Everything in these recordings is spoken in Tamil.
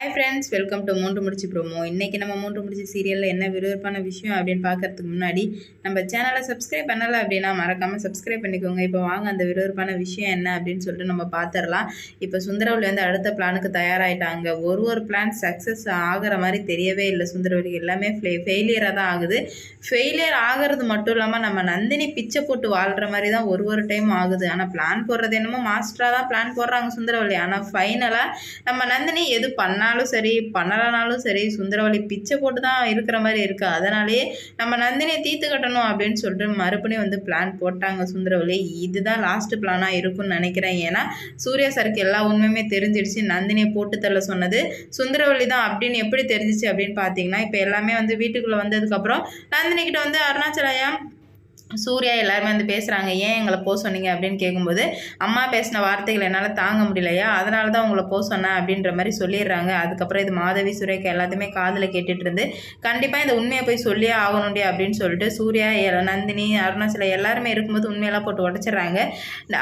ஹாய் ஃப்ரெண்ட்ஸ், வெல்கம் டு மூன்று முடிச்சு ப்ரோமோ. இன்றைக்கி நம்ம மூன்று முடிச்சு சீரியலில் என்ன விறுவிறுப்பான விஷயம் அப்படின்னு பார்க்கறதுக்கு முன்னாடி நம்ம சேனலை சப்ஸ்கிரைப் பண்ணலை அப்படின்னா மறக்காமல் சப்ஸ்கிரைப் பண்ணிக்கோங்க. இப்போ வாங்க அந்த விறுவிறுப்பான விஷயம் என்ன அப்படின்னு சொல்லிட்டு நம்ம பார்த்துடலாம். இப்போ சுந்தரவல்லி வந்து அடுத்த பிளானுக்கு தயாராகிட்டாங்க. ஒரு பிளான் சக்ஸஸ் ஆகிற மாதிரி தெரியவே இல்லை. சுந்தரவல்லிக்கு எல்லாமே ஃபெயிலியராக தான் ஆகுது. ஃபெயிலியர் ஆகிறது மட்டும் இல்லாமல் நம்ம நந்தினி பிச்சை போட்டு வாழ்கிற மாதிரி தான் ஒரு டைம் ஆகுது. ஆனால் பிளான் போடுறது என்னமோ மாஸ்டராக தான் பிளான் போடுறாங்க சுந்தரவல்லி. ஆனால் ஃபைனலாக நம்ம நந்தினி எது பண்ணாலும் சரி பண்ணலனாலும் சரி சுந்தரவல்லி பிச்சை போட்டு தான் இருக்கிற மாதிரி இருக்குது. அதனாலேயே நம்ம நந்தினியை தீர்த்து கட்டணும் அப்படின்னு சொல்லிட்டு மறுபடியும் வந்து பிளான் போட்டாங்க சுந்தரவல்லி. இதுதான் லாஸ்ட் பிளானாக இருக்கும்னு நினைக்கிறேன். ஏன்னா சூர்யா சாருக்கு எல்லா உண்மையுமே தெரிஞ்சிடுச்சு. நந்தினியை போட்டு தள்ள சொன்னது சுந்தரவல்லி தான் அப்படின்னு எப்படி தெரிஞ்சிச்சு அப்படின்னு பார்த்தீங்கன்னா, இப்போ எல்லாமே வந்து வீட்டுக்குள்ளே வந்ததுக்கப்புறம் நந்தினிக்கிட்ட வந்து அருணாச்சலையா சூர்யா எல்லாருமே வந்து பேசுகிறாங்க. ஏன் எங்களை போக சொன்னீங்க அப்படின்னு கேட்கும்போது, அம்மா பேசின வார்த்தைகள் என்னால் தாங்க முடியலையா, அதனால தான் உங்களை போக சொன்னேன் அப்படின்ற மாதிரி சொல்லிடுறாங்க. அதுக்கப்புறம் இது மாதவி சுரேகா எல்லாத்தையுமே காதில் கேட்டுட்டு இருந்து, கண்டிப்பாக இந்த உண்மையை போய் சொல்லியே ஆகணுண்டி அப்படின்னு சொல்லிட்டு சூர்யா நந்தினி அருணாச்சலம் எல்லாருமே இருக்கும்போது உண்மையெல்லாம் போட்டு உடச்சிட்றாங்க.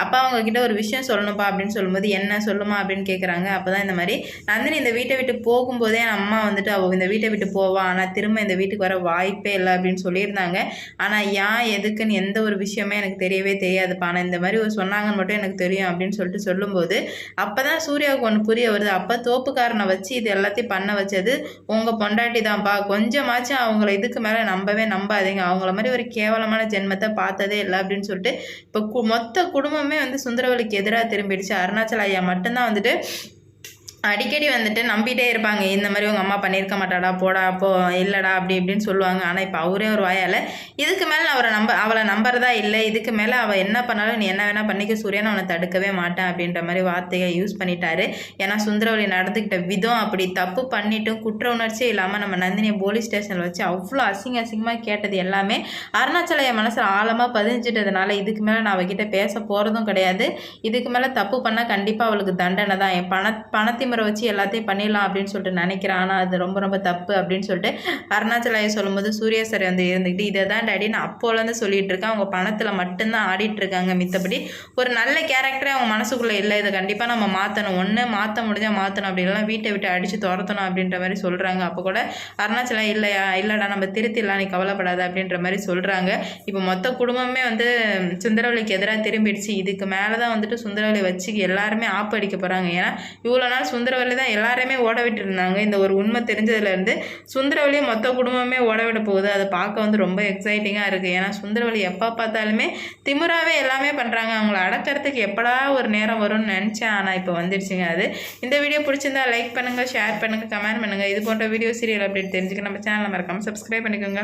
அப்பா அவங்க கிட்ட ஒரு விஷயம் சொல்லணும்ப்பா அப்படின்னு சொல்லும்போது, என்ன சொல்லுமா அப்படின்னு கேட்குறாங்க. அப்போ தான் இந்த மாதிரி நந்தினி இந்த வீட்டை விட்டு போகும்போதே அம்மா வந்துட்டு அவள் இந்த வீட்டை விட்டு போவா, ஆனால் திரும்ப இந்த வீட்டுக்கு வர வாய்ப்பே இல்லை அப்படின்னு சொல்லியிருந்தாங்க. ஆனால் ஏன் எதுக்குன்னு எந்த ஒரு விஷயமே எனக்கு தெரியவே தெரியாதுப்பா, ஆனால் இந்த மாதிரி ஒரு சொன்னாங்கன்னு மட்டும் எனக்கு தெரியும் அப்படின்னு சொல்லிட்டு சொல்லும்போது, அப்போ தான் சூர்யாவுக்கு ஒன்று புரிய வருது. அப்போ தோப்புக்காரனை வச்சு இது எல்லாத்தையும் பண்ண வச்சது உங்கள் பொண்டாட்டி தான்ப்பா. கொஞ்சமாச்சும் அவங்கள இதுக்கு மேலே நம்பவே நம்பாதீங்க. அவங்கள மாதிரி ஒரு கேவலமான ஜென்மத்தை பார்த்ததே இல்லை அப்படின்னு சொல்லிட்டு இப்போ மொத்த குடும்பமே வந்து சுந்தரவல்லிக்கு எதிராக திரும்பிடுச்சு. அருணாச்சல ஐயா மட்டும்தான் வந்துட்டு அடிக்கடி வந்துட்டு நம்பிட்டே இருப்பாங்க. இந்த மாதிரி உங்கள் அம்மா பண்ணியிருக்க மாட்டாடா, போடா போ, இல்லைடா அப்படி இப்படின்னு சொல்லுவாங்க. ஆனால் இப்போ அவரே ஒரு வாயால் இதுக்கு மேலே அவளை நம்புறதா இல்லை, இதுக்கு மேலே அவள் என்ன பண்ணாலும் நீ என்ன வேணால் பண்ணிக்க சூர்யான்னு அவனை தடுக்கவே மாட்டேன் அப்படின்ற மாதிரி வார்த்தையை யூஸ் பண்ணிட்டாரு. ஏன்னா சுந்தரவல்லி நடந்துக்கிட்ட விதம் அப்படி. தப்பு பண்ணிட்டும் குற்ற உணர்ச்சியே இல்லாமல் நம்ம நந்தினியை போலீஸ் ஸ்டேஷனில் வச்சு அவ்வளோ அசிங்கமாக கேட்டது எல்லாமே அருணாச்சலைய மனசில் ஆழமாக பதிஞ்சிட்டதுனால இதுக்கு மேலே நான் அவகிட்ட பேச போகிறதும் கிடையாது. இதுக்கு மேலே தப்பு பண்ணால் கண்டிப்பாக அவளுக்கு தண்டனை தான். என் பணத்தின் வச்சு எல்லாத்தையும் பண்ணிடலாம் அப்படின்னு சொல்லிட்டு நினைக்கிறேன். ஆனால் அது ரொம்ப தப்பு அப்படின்னு சொல்லிட்டு அருணாச்சலாயை சொல்லும்போது சூர்யா சார் வந்து இருந்துக்கிட்டு, இதை தான் டாடி நான் அப்போலேருந்து சொல்லிட்டு இருக்கேன், அவங்க பணத்தில் மட்டும்தான் ஆடிட்டு இருக்காங்க, மித்தபடி ஒரு நல்ல கேரக்டரே அவங்க மனசுக்குள்ளே இல்லை. இதை கண்டிப்பாக நம்ம மாற்றணும், ஒன்று மாற்ற முடிஞ்சால் மாற்றணும், அப்படிலாம் வீட்டை விட்டு அடித்து துரத்தணும் அப்படின்ற மாதிரி சொல்கிறாங்க. அப்போ கூட அருணாச்சலா இல்லைடா நம்ம திருத்திடலாம், நீ கவலைப்படாத அப்படின்ற மாதிரி சொல்கிறாங்க. இப்போ மொத்த குடும்பமே வந்து சுந்தரவல்லிக்கு எதிராக திரும்பிடுச்சு. இதுக்கு மேலே தான் வந்துட்டு சுந்தரவல்லி வச்சு எல்லாருமே ஆப்பு அடிக்க போகிறாங்க. ஏன்னா இவ்வளோ நாள் சுந்தரவல்லி தான் எல்லாருமே ஓட விட்டு இருந்தாங்க. இந்த ஒரு உண்மை தெரிஞ்சதுலேருந்து சுந்தரவல்லி மொத்த குடும்பமே ஓட விட போகுது. அதை பார்க்க வந்து ரொம்ப எக்ஸைட்டிங்காக இருக்குது. ஏன்னா சுந்தரவல்லி எப்போ பார்த்தாலுமே திமிராவே எல்லாமே பண்ணுறாங்க. அவங்கள அடக்கிறதுக்கு எப்படா ஒரு நேரம் வரும்னு நினச்சேன், ஆனால் இப்போ வந்துடுச்சுங்க. அது இந்த வீடியோ பிடிச்சிருந்தா லைக் பண்ணுங்கள், ஷேர் பண்ணுங்கள், கமெண்ட் பண்ணுங்கள். இது போன்ற வீடியோ சீரியல் அப்டேட் தெரிஞ்சுக்க நம்ம சேனலை மறக்காமல் சப்ஸ்கிரைப் பண்ணிக்கோங்க.